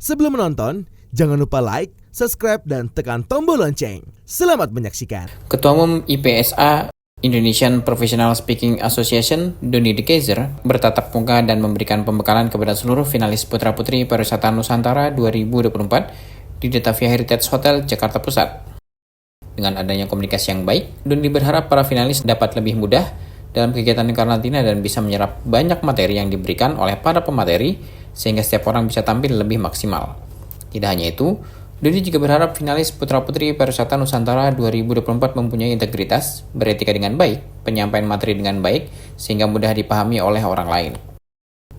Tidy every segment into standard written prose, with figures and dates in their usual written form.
Sebelum menonton, jangan lupa like, subscribe, dan tekan tombol lonceng. Selamat menyaksikan. Ketua Umum IPSA Indonesian Professional Speaking Association, Doni De Keyser, bertatap muka dan memberikan pembekalan kepada seluruh finalis putra-putri pariwisata Nusantara 2024 di Detavia Heritage Hotel, Jakarta Pusat. Dengan adanya komunikasi yang baik, Doni berharap para finalis dapat lebih mudah dalam kegiatan karantina dan bisa menyerap banyak materi yang diberikan oleh para pemateri sehingga setiap orang bisa tampil lebih maksimal. Tidak hanya itu, Doni juga berharap finalis putra-putri pariwisata Nusantara 2024 mempunyai integritas, beretika dengan baik, penyampaian materi dengan baik, sehingga mudah dipahami oleh orang lain.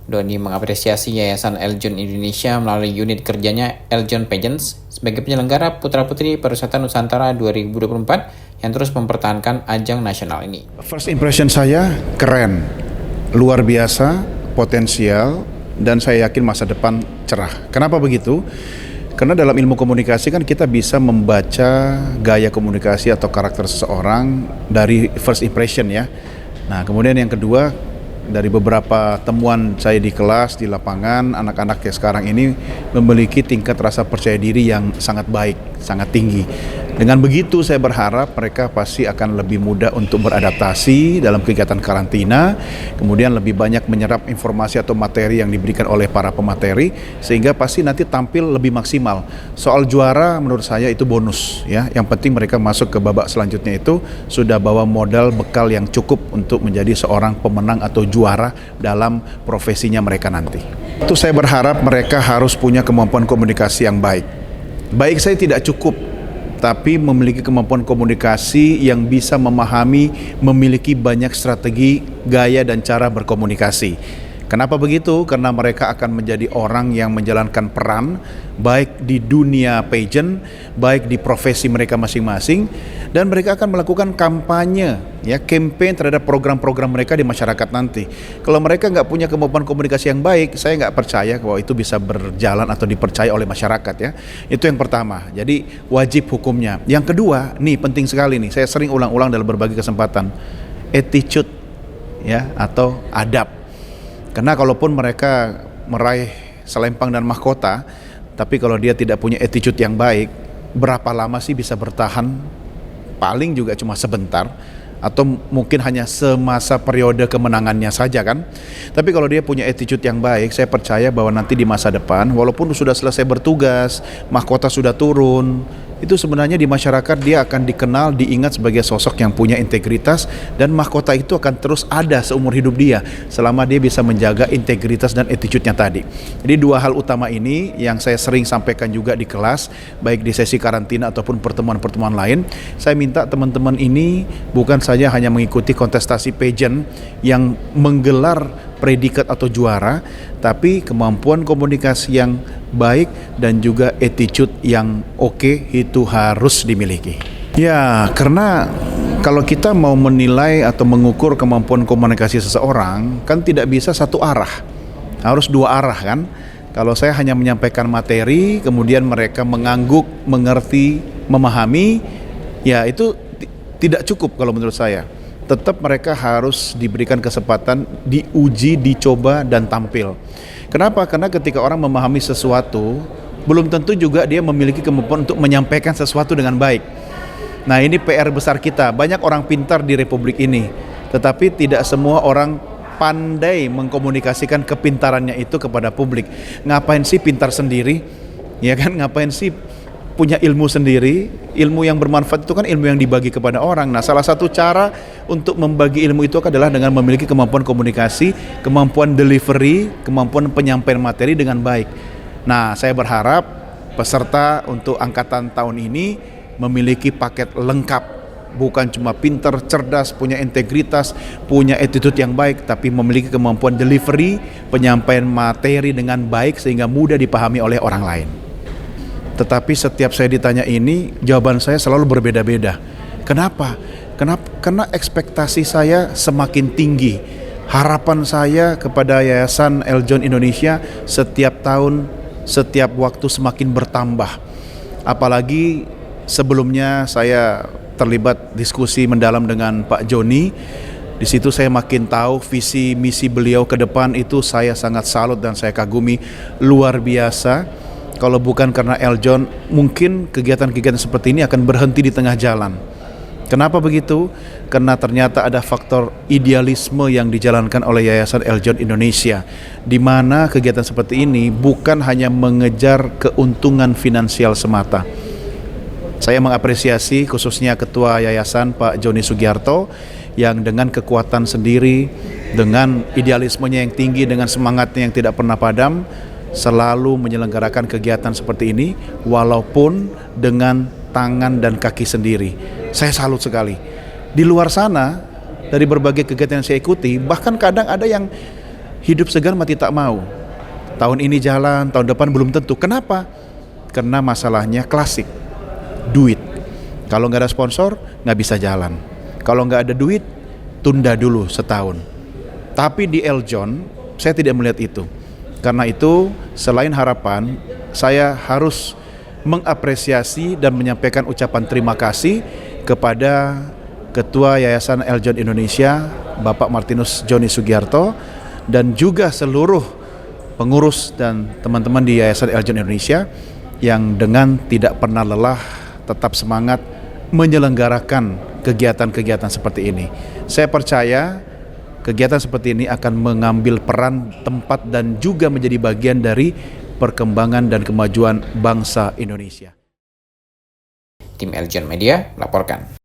Doni mengapresiasi Yayasan Eljon Indonesia melalui unit kerjanya Eljon Pageants sebagai penyelenggara putra-putri pariwisata Nusantara 2024 yang terus mempertahankan ajang nasional ini. First impression saya keren, luar biasa, potensial, dan saya yakin masa depan cerah. Kenapa begitu? Karena dalam ilmu komunikasi kan kita bisa membaca gaya komunikasi atau karakter seseorang dari first impression ya. Nah kemudian yang kedua, dari beberapa temuan saya di kelas, di lapangan, anak-anak yang sekarang ini memiliki tingkat rasa percaya diri yang sangat baik, sangat tinggi. Dengan begitu saya berharap mereka pasti akan lebih mudah untuk beradaptasi dalam kegiatan karantina, kemudian lebih banyak menyerap informasi atau materi yang diberikan oleh para pemateri, sehingga pasti nanti tampil lebih maksimal. Soal juara menurut saya itu bonus ya, yang penting mereka masuk ke babak selanjutnya itu sudah bawa modal bekal yang cukup untuk menjadi seorang pemenang atau juara dalam profesinya mereka nanti. Itu saya berharap mereka harus punya kemampuan komunikasi yang baik. Baik saya tidak cukup, tapi memiliki kemampuan komunikasi yang bisa memahami, memiliki banyak strategi, gaya dan cara berkomunikasi. Kenapa begitu? Karena mereka akan menjadi orang yang menjalankan peran baik di dunia pageant, baik di profesi mereka masing-masing, dan mereka akan melakukan kampanye, ya, campaign terhadap program-program mereka di masyarakat nanti. Kalau mereka nggak punya kemampuan komunikasi yang baik, saya nggak percaya bahwa itu bisa berjalan atau dipercaya oleh masyarakat ya. Itu yang pertama. Jadi wajib hukumnya. Yang kedua, nih penting sekali nih. Saya sering ulang-ulang dalam berbagai kesempatan. Attitude, ya, atau adab. Karena kalaupun mereka meraih selempang dan mahkota, tapi kalau dia tidak punya attitude yang baik, berapa lama sih bisa bertahan? Paling juga cuma sebentar, atau mungkin hanya semasa periode kemenangannya saja kan. Tapi kalau dia punya attitude yang baik, saya percaya bahwa nanti di masa depan, walaupun sudah selesai bertugas, mahkota sudah turun, itu sebenarnya di masyarakat dia akan dikenal, diingat sebagai sosok yang punya integritas, dan mahkota itu akan terus ada seumur hidup dia selama dia bisa menjaga integritas dan attitude-nya tadi. Jadi dua hal utama ini yang saya sering sampaikan juga di kelas, baik di sesi karantina ataupun pertemuan-pertemuan lain. Saya minta teman-teman ini bukan saja hanya mengikuti kontestasi pageant yang menggelar predikat atau juara, tapi kemampuan komunikasi yang baik dan juga attitude yang oke itu harus dimiliki. Ya, karena kalau kita mau menilai atau mengukur kemampuan komunikasi seseorang, kan tidak bisa satu arah, harus dua arah kan. Kalau saya hanya menyampaikan materi, kemudian mereka mengangguk, mengerti, memahami, ya itu tidak cukup kalau menurut saya. Tetap mereka harus diberikan kesempatan diuji, dicoba, dan tampil. Kenapa? Karena ketika orang memahami sesuatu, belum tentu juga dia memiliki kemampuan untuk menyampaikan sesuatu dengan baik. Nah ini PR besar kita. Banyak orang pintar di Republik ini, tetapi tidak semua orang pandai mengkomunikasikan kepintarannya itu kepada publik. Ngapain sih pintar sendiri? Ya kan, ngapain sih punya ilmu sendiri? Ilmu yang bermanfaat itu kan ilmu yang dibagi kepada orang. Nah salah satu cara untuk membagi ilmu itu adalah dengan memiliki kemampuan komunikasi, kemampuan delivery, kemampuan penyampaian materi dengan baik. Nah saya berharap peserta untuk angkatan tahun ini memiliki paket lengkap, bukan cuma pintar, cerdas, punya integritas, punya attitude yang baik, tapi memiliki kemampuan delivery, penyampaian materi dengan baik sehingga mudah dipahami oleh orang lain. Tetapi setiap saya ditanya ini, jawaban saya selalu berbeda-beda. Kenapa? Karena ekspektasi saya semakin tinggi. Harapan saya kepada Yayasan Eljon Indonesia setiap tahun, setiap waktu semakin bertambah. Apalagi sebelumnya saya terlibat diskusi mendalam dengan Pak Joni. Di situ saya makin tahu visi misi beliau ke depan itu saya sangat salut dan saya kagumi luar biasa. Kalau bukan karena Eljon, mungkin kegiatan-kegiatan seperti ini akan berhenti di tengah jalan. Kenapa begitu? Karena ternyata ada faktor idealisme yang dijalankan oleh Yayasan Eljon Indonesia, di mana kegiatan seperti ini bukan hanya mengejar keuntungan finansial semata. Saya mengapresiasi khususnya Ketua Yayasan Pak Joni Sugiarto yang dengan kekuatan sendiri, dengan idealismenya yang tinggi, dengan semangatnya yang tidak pernah padam, selalu menyelenggarakan kegiatan seperti ini walaupun dengan tangan dan kaki sendiri. Saya salut sekali. Di luar sana, dari berbagai kegiatan yang saya ikuti, bahkan kadang ada yang hidup segan mati tak mau. Tahun ini jalan, tahun depan belum tentu. Kenapa? Karena masalahnya klasik, duit. Kalau nggak ada sponsor, nggak bisa jalan. Kalau nggak ada duit, tunda dulu setahun. Tapi di Eljon, saya tidak melihat itu. Karena itu, selain harapan, saya harus mengapresiasi dan menyampaikan ucapan terima kasih kepada Ketua Yayasan Eljon Indonesia, Bapak Martinus Joni Sugiarto, dan juga seluruh pengurus dan teman-teman di Yayasan Eljon Indonesia yang dengan tidak pernah lelah, tetap semangat menyelenggarakan kegiatan-kegiatan seperti ini. Saya percaya kegiatan seperti ini akan mengambil peran, tempat, dan juga menjadi bagian dari perkembangan dan kemajuan bangsa Indonesia. Tim Eljon Media laporkan.